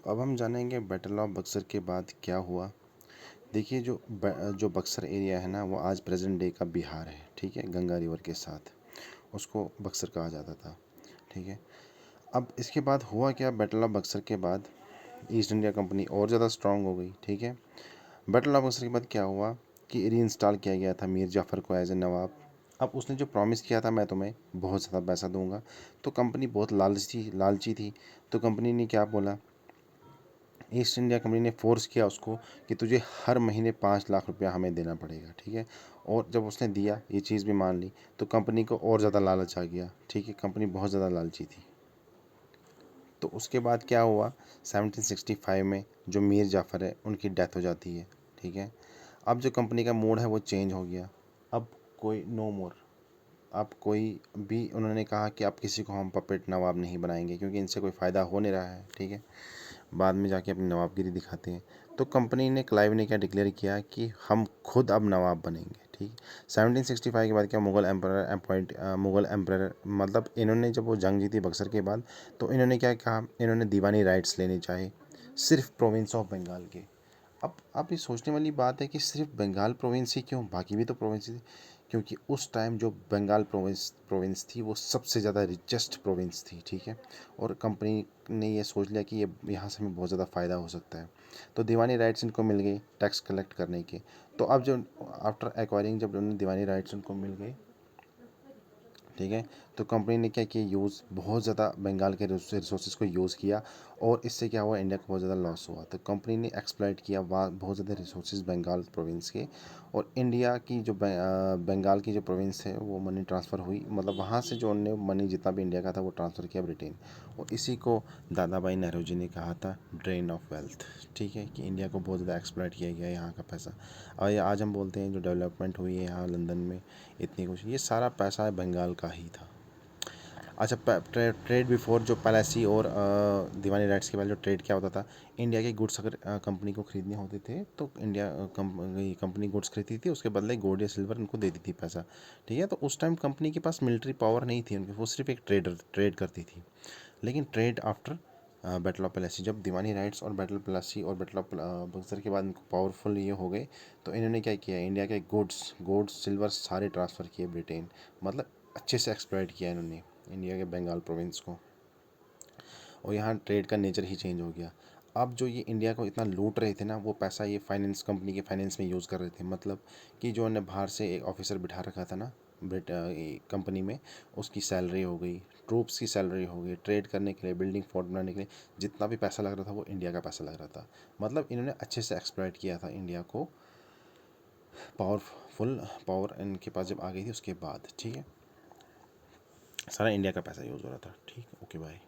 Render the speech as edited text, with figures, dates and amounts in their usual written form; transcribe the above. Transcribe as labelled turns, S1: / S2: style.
S1: अब हम जानेंगे बैटल ऑफ बक्सर के बाद क्या हुआ। देखिए जो बक्सर एरिया है ना, वो आज प्रेजेंट डे का बिहार है, ठीक है, गंगा रिवर के साथ उसको बक्सर कहा जाता था, ठीक है। अब इसके बाद हुआ क्या, बैटल ऑफ बक्सर के बाद ईस्ट इंडिया कंपनी और ज़्यादा स्ट्रांग हो गई, ठीक है। बैटल ऑफ बक्सर के बाद क्या हुआ कि री इंस्टॉल किया गया था मीर जाफ़र को एज ए नवाब। अब उसने जो प्रॉमिस किया था, मैं तुम्हें बहुत ज़्यादा पैसा दूंगा, तो कंपनी बहुत लालची थी। तो कंपनी ने क्या बोला, ईस्ट इंडिया कंपनी ने फोर्स किया उसको कि तुझे हर महीने 5 लाख रुपया हमें देना पड़ेगा, ठीक है। और जब उसने दिया, ये चीज़ भी मान ली, तो कंपनी को और ज़्यादा लालच आ गया, ठीक है। कंपनी बहुत ज़्यादा लालची थी। तो उसके बाद क्या हुआ, 1765 में जो मीर जाफ़र है उनकी डेथ हो जाती है, ठीक है। अब जो कंपनी का मूड है वो चेंज हो गया। अब कोई नो मोर, अब कोई भी, उन्होंने कहा कि अब किसी को हम पपेट नवाब नहीं बनाएंगे, क्योंकि इनसे कोई फ़ायदा हो नहीं रहा है, ठीक है। बाद में जाके अपनी नवाबगिरी दिखाते हैं। तो कंपनी ने, क्लाइव ने क्या डिक्लेयर किया कि हम खुद अब नवाब बनेंगे, ठीक। 1765 के बाद क्या, मुग़ल एम्परर मतलब इन्होंने जब वो जंग जीती बक्सर के बाद, तो इन्होंने क्या कहा, इन्होंने दीवानी राइट्स लेने चाहे सिर्फ प्रोविंस ऑफ बंगाल के। अब ये सोचने वाली बात है कि सिर्फ बंगाल प्रोविंस ही क्यों, बाकी भी तो प्रोविंस थी। क्योंकि उस टाइम जो बंगाल प्रोविंस थी वो सबसे ज़्यादा रिचेस्ट प्रोविंस थी, ठीक है। और कंपनी ने ये सोच लिया कि ये यहाँ से हमें बहुत ज़्यादा फ़ायदा हो सकता है। तो दीवानी राइट्स इनको मिल गई टैक्स कलेक्ट करने के। तो अब जो आफ्टर एक्वायरिंग, जब उन्हें दीवानी राइट्स उनको मिल गए, ठीक है, तो कंपनी ने क्या किया, यूज़ बहुत ज़्यादा बंगाल के रिसोर्सेज को यूज़ किया। और इससे क्या हुआ, इंडिया को बहुत ज़्यादा लॉस हुआ। तो कंपनी ने एक्सप्लॉइट किया वहाँ बहुत ज़्यादा रिसोर्सेज बंगाल प्रोविंस के। और इंडिया की जो बंगाल की जो प्रोविंस है वो मनी ट्रांसफ़र हुई, मतलब वहाँ से जो उन्होंने मनी जितना भी इंडिया का था वो ट्रांसफ़र किया ब्रिटेन। और इसी को दादा भाई नेहरू जी ने कहा था ड्रेन ऑफ वेल्थ, ठीक है, कि इंडिया को बहुत ज़्यादा एक्सप्लॉइट किया गया यहाँ का पैसा। और ये आज हम बोलते हैं जो डेवलपमेंट हुई है यहाँ लंदन में, इतनी कुछ, ये सारा पैसा बंगाल का ही था। अच्छा, ट्रेड बिफोर जो पॉलिसी और दीवानी राइट्स के बाद जो ट्रेड क्या होता था, इंडिया के गुड्स अगर कंपनी को खरीदने होते थे तो इंडिया कंपनी गुड्स खरीदती थी, उसके बदले गोल्ड या सिल्वर उनको देती थी पैसा, ठीक है। तो उस टाइम कंपनी के पास मिलिट्री पावर नहीं थी उनकी, वो सिर्फ एक ट्रेड करती थी। लेकिन trade after battle of Plassey, जब दीवानी राइट्स और बैटल प्लासी और बैटल ऑफ बक्सर के बाद इनको पावरफुल ये हो गए, तो इन्होंने क्या किया, इंडिया के गोल्ड सिल्वर सारे ट्रांसफ़र किए ब्रिटेन। मतलब अच्छे से एक्सप्लॉइट किया इन्होंने इंडिया के बंगाल प्रोविंस को। और यहाँ ट्रेड का नेचर ही चेंज हो गया। अब जो ये इंडिया को इतना लूट रहे थे ना, वो पैसा ये फाइनेंस कंपनी के फाइनेंस में यूज़ कर रहे थे। मतलब कि जो उन्होंने बाहर से एक ऑफिसर बिठा रखा था ना कंपनी में, उसकी सैलरी हो गई, ट्रूप्स की सैलरी हो गई, ट्रेड करने के लिए, बिल्डिंग फोर्ट बनाने के लिए जितना भी पैसा लग रहा था वो इंडिया का पैसा लग रहा था। मतलब इन्होंने अच्छे से एक्सप्लॉइट किया था इंडिया को। पावर इनके पास जब आ गई थी उसके बाद, ठीक है, सारा इंडिया का पैसा यूज़ हो रहा था, ठीक। Okay bye.